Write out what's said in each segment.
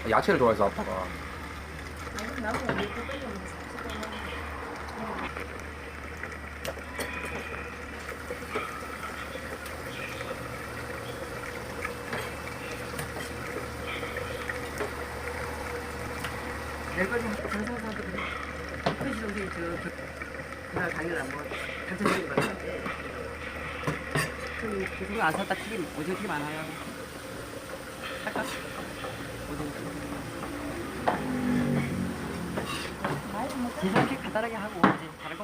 야채를 좋아해서 아빠가. 나는 이렇게 끓이면 내가 좀 장사사도 그래. 그래서 우리 그날 당일날 뭐 단체적인 거 같은데. 그거 안 샀다 튀김 오징어 튀김 안 하려고. 할까? 오징어 튀김. 계산기 간단하게 하고 이제 다른 거.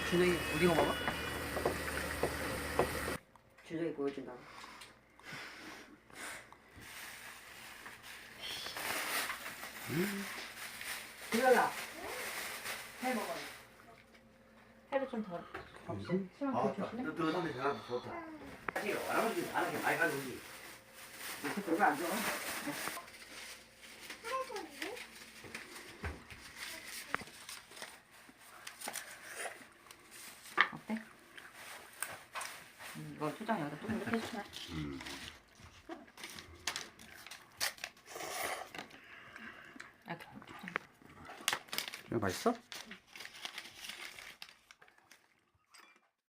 준영이 오징어 먹어? 준영이 보여준다. 준영아, 해 먹어. 해도 좀 덜. 없어. 시간 아, 더 주시네. 뜨뜻한데 배가 좋다. 아직 할아버지 안 하게 많이 가는 거지. 이렇게 별로 안 좋아. 어때? 이거 초장 여기다 좀 이렇게 해주나? 이렇게 초장. 그냥 맛있어?